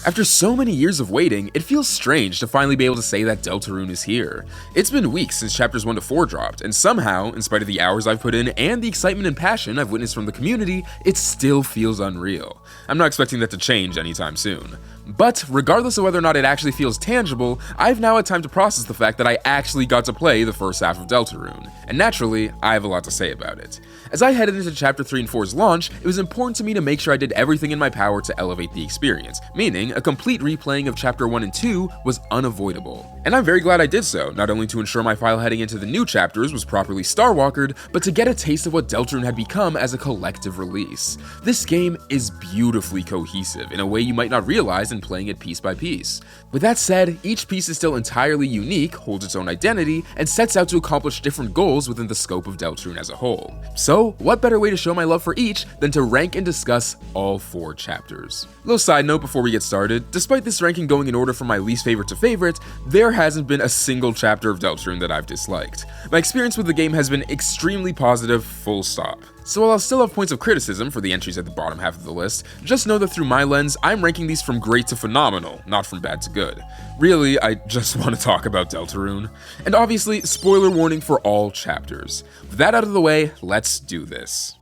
After so many years of waiting, it feels strange to finally be able to say that Deltarune is here. It's been weeks since chapters 1 to 4 dropped, and somehow, in spite of the hours I've put in and the excitement and passion I've witnessed from the community, it still feels unreal. I'm not expecting that to change anytime soon. But regardless of whether or not it actually feels tangible, I've now had time to process the fact that I actually got to play the first half of Deltarune, and naturally, I have a lot to say about it. As I headed into Chapter 3 and 4's launch, it was important to me to make sure I did everything in my power to elevate the experience, meaning a complete replaying of Chapter 1 and 2 was unavoidable. And I'm very glad I did so, not only to ensure my file heading into the new chapters was properly Star-Walkered, but to get a taste of what Deltarune had become as a collective release. This game is beautifully cohesive in a way you might not realize in playing it piece by piece. With that said, each piece is still entirely unique, holds its own identity, and sets out to accomplish different goals within the scope of Deltarune as a whole. So, what better way to show my love for each than to rank and discuss all 4 chapters? Little side note before we get started, despite this ranking going in order from my least favorite to favorite, there hasn't been a single chapter of Deltarune that I've disliked. My experience with the game has been extremely positive, full stop. So while I'll still have points of criticism for the entries at the bottom half of the list, just know that through my lens, I'm ranking these from great to phenomenal, not from bad to good. Really, I just want to talk about Deltarune. And obviously, spoiler warning for all chapters. With that out of the way, let's do this.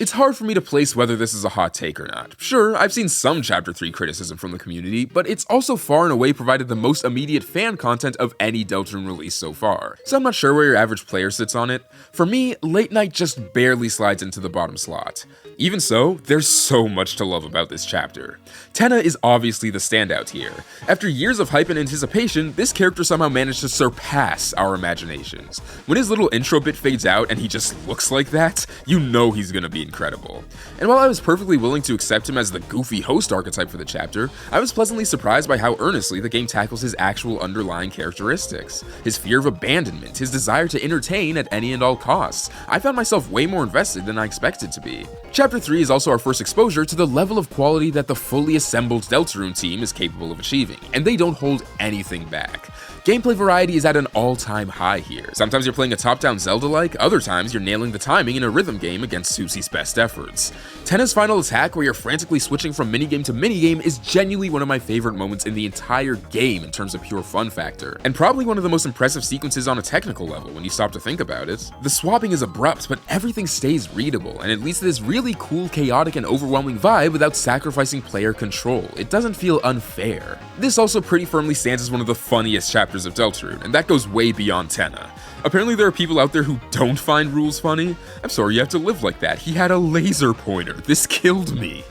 It's hard for me to place whether this is a hot take or not. Sure, I've seen some Chapter 3 criticism from the community, but it's also far and away provided the most immediate fan content of any Deltarune release so far, so I'm not sure where your average player sits on it. For me, Late Night just barely slides into the bottom slot. Even so, there's so much to love about this chapter. Tenna is obviously the standout here. After years of hype and anticipation, this character somehow managed to surpass our imaginations. When his little intro bit fades out and he just looks like that, you know he's gonna be incredible. And while I was perfectly willing to accept him as the goofy host archetype for the chapter, I was pleasantly surprised by how earnestly the game tackles his actual underlying characteristics. His fear of abandonment, his desire to entertain at any and all costs. I found myself way more invested than I expected to be. Chapter 3 is also our first exposure to the level of quality that the fully assembled Deltarune team is capable of achieving, and they don't hold anything back. Gameplay variety is at an all-time high here. Sometimes you're playing a top-down Zelda-like, other times you're nailing the timing in a rhythm game against Susie's best efforts. Tenna's final attack, where you're frantically switching from minigame to minigame, is genuinely one of my favorite moments in the entire game in terms of pure fun factor, and probably one of the most impressive sequences on a technical level when you stop to think about it. The swapping is abrupt, but everything stays readable, and it leads to this really cool, chaotic, and overwhelming vibe without sacrificing player control. It doesn't feel unfair. This also pretty firmly stands as one of the funniest chapters of Deltarune, and that goes way beyond Tenna. Apparently there are people out there who don't find rules funny. I'm sorry you have to live like that. He had a laser pointer. This killed me.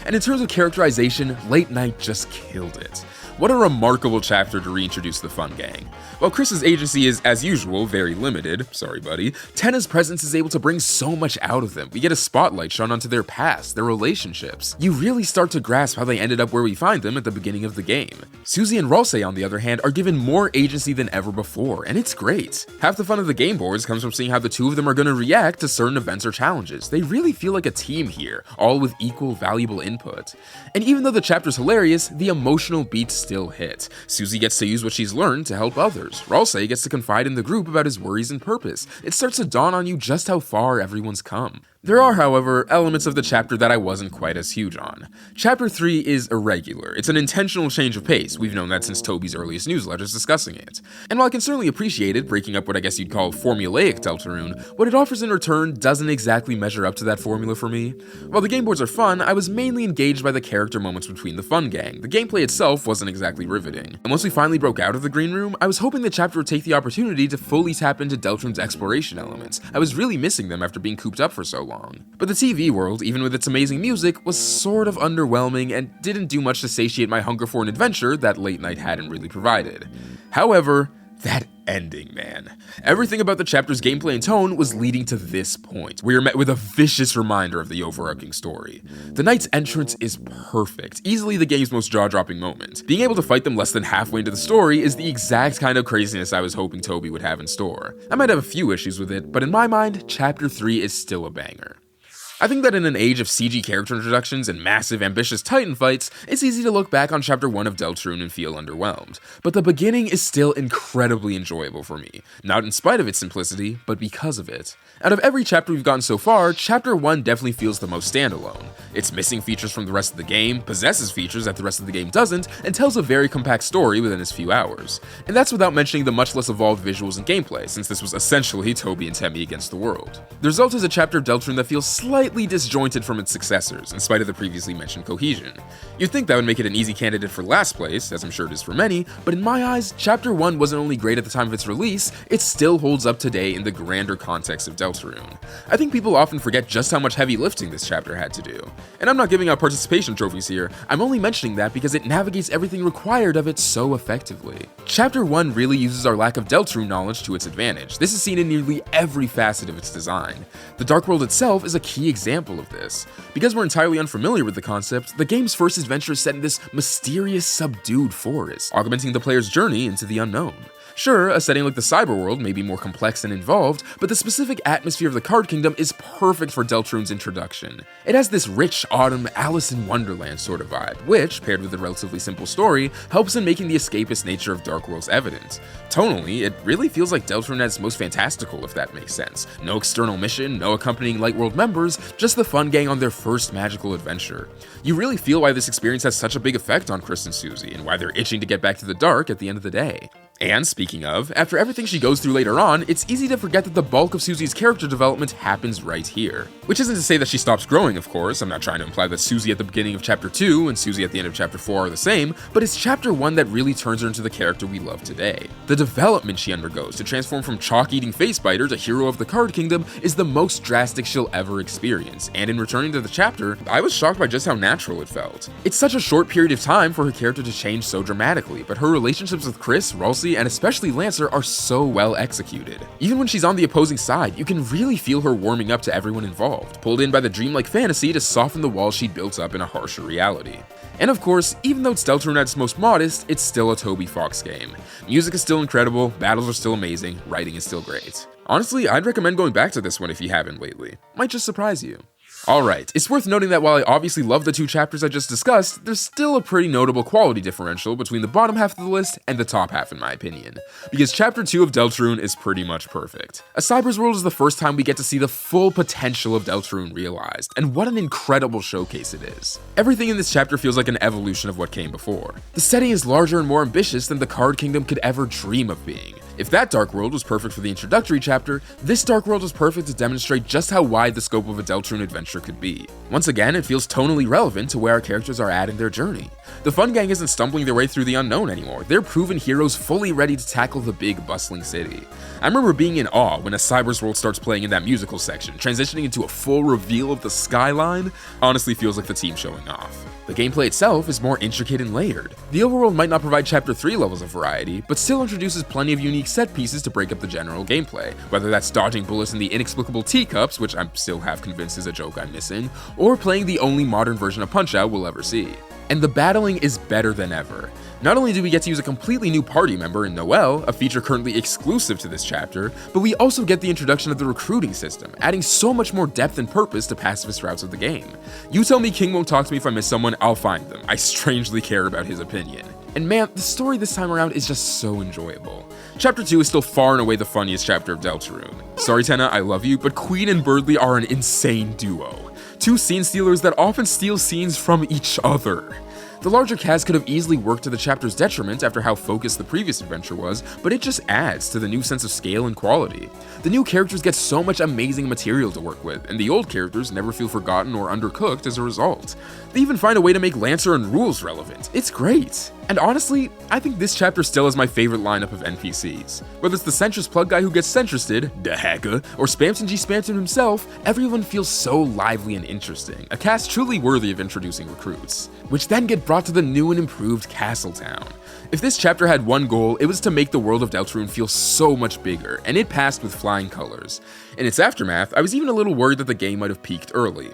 And in terms of characterization, Late Night just killed it. What a remarkable chapter to reintroduce the fun gang. While Chris's agency is, as usual, very limited, sorry buddy, Tenna's presence is able to bring so much out of them. We get a spotlight shone onto their past, their relationships. You really start to grasp how they ended up where we find them at the beginning of the game. Susie and Ralsei, on the other hand, are given more agency than ever before, and it's great. Half the fun of the game boards comes from seeing how the two of them are going to react to certain events or challenges. They really feel like a team here, all with equal valuable input. And even though the chapter's hilarious, the emotional beats still hit. Susie gets to use what she's learned to help others. Ralsei gets to confide in the group about his worries and purpose. It starts to dawn on you just how far everyone's come. There are, however, elements of the chapter that I wasn't quite as huge on. Chapter 3 is irregular. It's an intentional change of pace. We've known that since Toby's earliest newsletters discussing it. And while I can certainly appreciate it, breaking up what I guess you'd call formulaic Deltarune, what it offers in return doesn't exactly measure up to that formula for me. While the game boards are fun, I was mainly engaged by the character moments between the fun gang. The gameplay itself wasn't exactly riveting. And once we finally broke out of the green room, I was hoping the chapter would take the opportunity to fully tap into Deltarune's exploration elements. I was really missing them after being cooped up for so long. But the TV world, even with its amazing music, was sort of underwhelming and didn't do much to satiate my hunger for an adventure that Late Night hadn't really provided. However, that ending, man. Everything about the chapter's gameplay and tone was leading to this point, where you're met with a vicious reminder of the overarching story. The Knight's entrance is perfect, easily the game's most jaw-dropping moment. Being able to fight them less than halfway into the story is the exact kind of craziness I was hoping Toby would have in store. I might have a few issues with it, but in my mind, Chapter 3 is still a banger. I think that in an age of CG character introductions and massive, ambitious Titan fights, it's easy to look back on Chapter 1 of Deltarune and feel underwhelmed. But the beginning is still incredibly enjoyable for me, not in spite of its simplicity, but because of it. Out of every chapter we've gotten so far, Chapter 1 definitely feels the most standalone. It's missing features from the rest of the game, possesses features that the rest of the game doesn't, and tells a very compact story within its few hours. And that's without mentioning the much less evolved visuals and gameplay, since this was essentially Toby and Temmie against the world. The result is a chapter of Deltarune that feels slightly disjointed from its successors, in spite of the previously mentioned cohesion. You'd think that would make it an easy candidate for last place, as I'm sure it is for many, but in my eyes, Chapter 1 wasn't only great at the time of its release, it still holds up today in the grander context of Deltarune. I think people often forget just how much heavy lifting this chapter had to do. And I'm not giving out participation trophies here, I'm only mentioning that because it navigates everything required of it so effectively. Chapter 1 really uses our lack of Deltarune knowledge to its advantage. This is seen in nearly every facet of its design. The Dark World itself is a key example of this. Because we're entirely unfamiliar with the concept, the game's first adventure is set in this mysterious, subdued forest, augmenting the player's journey into the unknown. Sure, a setting like the cyberworld may be more complex and involved, but the specific atmosphere of the Card Kingdom is perfect for Deltarune's introduction. It has this rich, autumn, Alice in Wonderland sort of vibe, which, paired with a relatively simple story, helps in making the escapist nature of Dark Worlds evident. Tonally, it really feels like Deltarune at its most fantastical, if that makes sense. No external mission, no accompanying Lightworld members, just the fun gang on their first magical adventure. You really feel why this experience has such a big effect on Chris and Susie, and why they're itching to get back to the dark at the end of the day. And speaking of, after everything she goes through later on, it's easy to forget that the bulk of Susie's character development happens right here. Which isn't to say that she stops growing, of course. I'm not trying to imply that Susie at the beginning of Chapter 2 and Susie at the end of Chapter 4 are the same, but it's Chapter 1 that really turns her into the character we love today. The development she undergoes to transform from chalk-eating face-biter to hero of the Card Kingdom is the most drastic she'll ever experience, and in returning to the chapter, I was shocked by just how natural it felt. It's such a short period of time for her character to change so dramatically, but her relationships with Chris, Ralsei, and especially Lancer are so well executed. Even when she's on the opposing side, you can really feel her warming up to everyone involved, pulled in by the dreamlike fantasy to soften the walls she'd built up in a harsher reality. And of course, even though it's Deltarune at its most modest, it's still a Toby Fox game. Music is still incredible, battles are still amazing, writing is still great. Honestly, I'd recommend going back to this one if you haven't lately. Might just surprise you. Alright, it's worth noting that while I obviously love the two chapters I just discussed, there's still a pretty notable quality differential between the bottom half of the list and the top half in my opinion. Because Chapter 2 of Deltarune is pretty much perfect. A Cyber's World is the first time we get to see the full potential of Deltarune realized, and what an incredible showcase it is. Everything in this chapter feels like an evolution of what came before. The setting is larger and more ambitious than the Card Kingdom could ever dream of being. If that Dark World was perfect for the introductory chapter, this Dark World was perfect to demonstrate just how wide the scope of a Deltarune adventure could be. Once again, it feels tonally relevant to where our characters are at in their journey. The fun gang isn't stumbling their way through the unknown anymore, they're proven heroes fully ready to tackle the big bustling city. I remember being in awe when A Cyber's World starts playing in that musical section, transitioning into a full reveal of the skyline. Honestly feels like the team showing off. The gameplay itself is more intricate and layered. The overworld might not provide Chapter 3 levels of variety, but still introduces plenty of unique set pieces to break up the general gameplay, whether that's dodging bullets in the inexplicable teacups, which I'm still half convinced is a joke I'm missing, or playing the only modern version of Punch-Out we'll ever see. And the battling is better than ever. Not only do we get to use a completely new party member in Noelle, a feature currently exclusive to this chapter, but we also get the introduction of the recruiting system, adding so much more depth and purpose to pacifist routes of the game. You tell me King won't talk to me if I miss someone, I'll find them. I strangely care about his opinion. And man, the story this time around is just so enjoyable. Chapter 2 is still far and away the funniest chapter of Deltarune. Sorry Tenna, I love you, but Queen and Birdly are an insane duo. Two scene stealers that often steal scenes from each other. The larger cast could have easily worked to the chapter's detriment after how focused the previous adventure was, but it just adds to the new sense of scale and quality. The new characters get so much amazing material to work with, and the old characters never feel forgotten or undercooked as a result. They even find a way to make Lancer and Rules relevant. It's great! And honestly, I think this chapter still is my favorite lineup of NPCs. Whether it's the centrist plug guy who gets centristed, the hacker, or Spamton G. Spamton himself, everyone feels so lively and interesting, a cast truly worthy of introducing recruits. Which then get brought to the new and improved Castletown. If this chapter had one goal, it was to make the world of Deltarune feel so much bigger, and it passed with flying colors. In its aftermath, I was even a little worried that the game might have peaked early.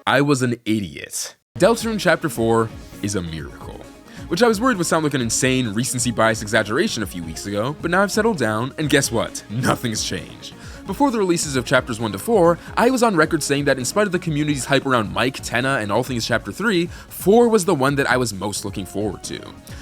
I was an idiot. Deltarune Chapter 4 is a miracle. Which I was worried would sound like an insane recency bias exaggeration a few weeks ago, but now I've settled down, and guess what? Nothing's changed. Before the releases of chapters 1 to 4, I was on record saying that in spite of the community's hype around Mike, Tenna, and all things chapter 3, 4 was the one that I was most looking forward to.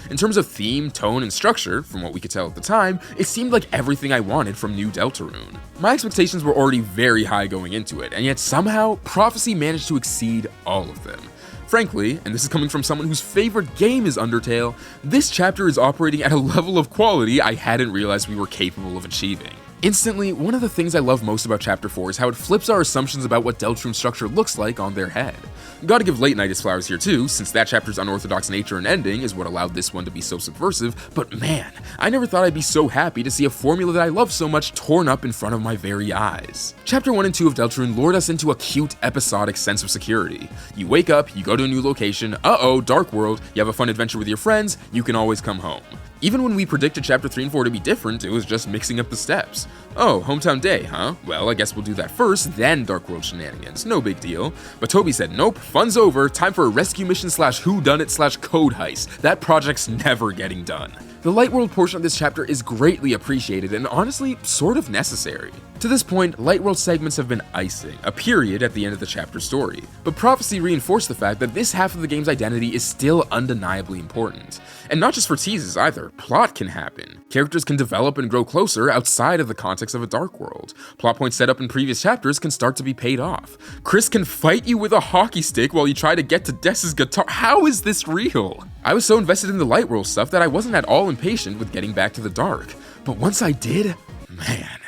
In terms of theme, tone, and structure, from what we could tell at the time, it seemed like everything I wanted from new Deltarune. My expectations were already very high going into it, and yet somehow, Prophecy managed to exceed all of them. Frankly, and this is coming from someone whose favorite game is Undertale, this chapter is operating at a level of quality I hadn't realized we were capable of achieving. Instantly, one of the things I love most about Chapter 4 is how it flips our assumptions about what Deltarune's structure looks like on their head. Gotta give Late Night his flowers here too, since that chapter's unorthodox nature and ending is what allowed this one to be so subversive, but man, I never thought I'd be so happy to see a formula that I love so much torn up in front of my very eyes. Chapter 1 and 2 of Deltarune lured us into a cute, episodic sense of security. You wake up, you go to a new location, uh-oh, dark world, you have a fun adventure with your friends, you can always come home. Even when we predicted Chapter 3 and 4 to be different, it was just mixing up the steps. Oh, hometown day, huh? Well, I guess we'll do that first, then Dark World shenanigans, no big deal. But Toby said, nope, fun's over, time for a rescue mission / whodunit / code heist. That project's never getting done. The Light World portion of this chapter is greatly appreciated and honestly, sort of necessary. To this point, Light World segments have been icing, a period at the end of the chapter story. But Prophecy reinforced the fact that this half of the game's identity is still undeniably important. And not just for teases either, plot can happen. Characters can develop and grow closer outside of the context of a dark world. Plot points set up in previous chapters can start to be paid off. Chris can fight you with a hockey stick while you try to get to Dessa's guitar. How is this real? I was so invested in the Light World stuff that I wasn't at all impatient with getting back to the dark. But once I did, man,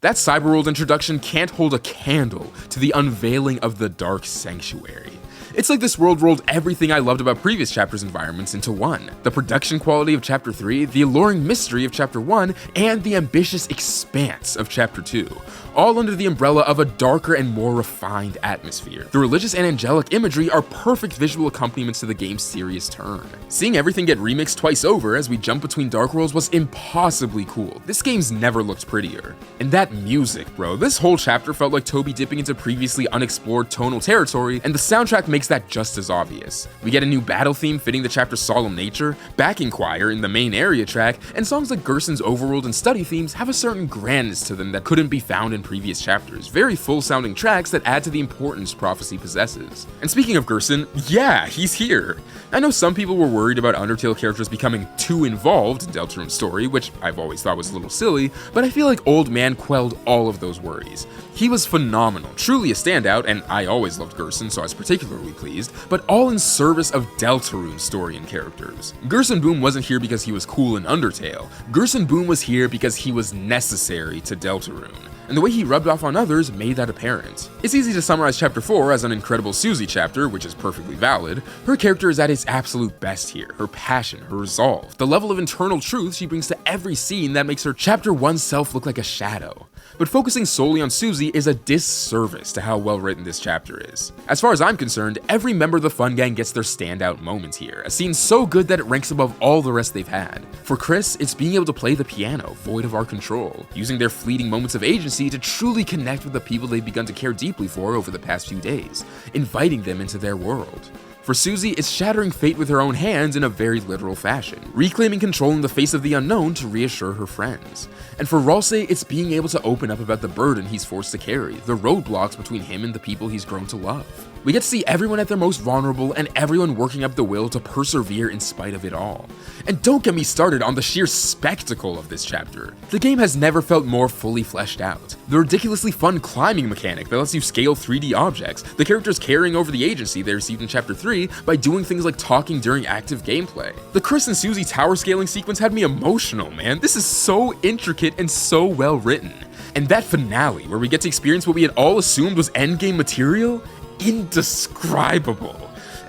that Cyberworld introduction can't hold a candle to the unveiling of the Dark Sanctuary. It's like this world rolled everything I loved about previous chapters' environments into one. The production quality of Chapter 3, the alluring mystery of Chapter 1, and the ambitious expanse of Chapter 2. All under the umbrella of a darker and more refined atmosphere. The religious and angelic imagery are perfect visual accompaniments to the game's serious turn. Seeing everything get remixed twice over as we jump between dark worlds was impossibly cool. This game's never looked prettier. And that music, bro, this whole chapter felt like Toby dipping into previously unexplored tonal territory, and the soundtrack makes that just as obvious. We get a new battle theme fitting the chapter's solemn nature, backing choir in the main area track, and songs like Gerson's overworld and study themes have a certain grandness to them that couldn't be found in previous chapters. Very full-sounding tracks that add to the importance Prophecy possesses. And speaking of Gerson, yeah, he's here! I know some people were worried about Undertale characters becoming too involved in Deltarune's story, which I've always thought was a little silly, but I feel like Old Man quelled all of those worries. He was phenomenal, truly a standout, and I always loved Gerson, so I was particularly pleased, but all in service of Deltarune's story and characters. Gerson Boom wasn't here because he was cool in Undertale. Gerson Boom was here because he was necessary to Deltarune. And the way he rubbed off on others made that apparent. It's easy to summarize Chapter 4 as an incredible Susie chapter, which is perfectly valid. Her character is at its absolute best here. Her passion, her resolve, the level of internal truth she brings to every scene that makes her Chapter 1 self look like a shadow. But focusing solely on Susie is a disservice to how well written this chapter is. As far as I'm concerned, every member of the Fun Gang gets their standout moment here, a scene so good that it ranks above all the rest they've had. For Chris, it's being able to play the piano, void of our control, using their fleeting moments of agency to truly connect with the people they've begun to care deeply for over the past few days, inviting them into their world. For Susie, it's shattering fate with her own hands in a very literal fashion, reclaiming control in the face of the unknown to reassure her friends. And for Ralsei, it's being able to open up about the burden he's forced to carry, the roadblocks between him and the people he's grown to love. We get to see everyone at their most vulnerable and everyone working up the will to persevere in spite of it all. And don't get me started on the sheer spectacle of this chapter. The game has never felt more fully fleshed out. The ridiculously fun climbing mechanic that lets you scale 3D objects, the characters carrying over the agency they received in Chapter 3 by doing things like talking during active gameplay. The Chris and Susie tower scaling sequence had me emotional, man. This is so intricate and so well written. And that finale, where we get to experience what we had all assumed was endgame material, indescribable.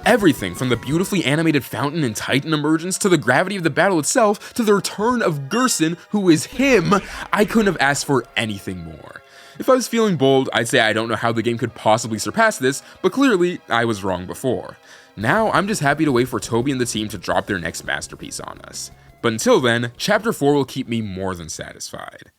Everything from the beautifully animated fountain and Titan emergence to the gravity of the battle itself to the return of Gerson, who is him, I couldn't have asked for anything more. If I was feeling bold, I'd say I don't know how the game could possibly surpass this, but clearly I was wrong before. Now I'm just happy to wait for Toby and the team to drop their next masterpiece on us. But until then, Chapter 4 will keep me more than satisfied.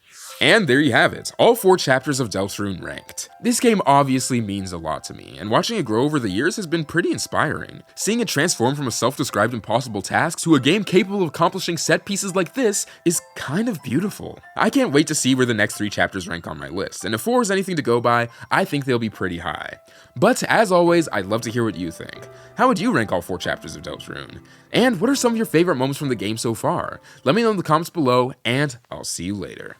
And there you have it, all 4 chapters of Deltarune ranked. This game obviously means a lot to me, and watching it grow over the years has been pretty inspiring. Seeing it transform from a self-described impossible task to a game capable of accomplishing set pieces like this is kind of beautiful. I can't wait to see where the next 3 chapters rank on my list, and if 4 is anything to go by, I think they'll be pretty high. But as always, I'd love to hear what you think. How would you rank all 4 chapters of Deltarune? And what are some of your favorite moments from the game so far? Let me know in the comments below, and I'll see you later.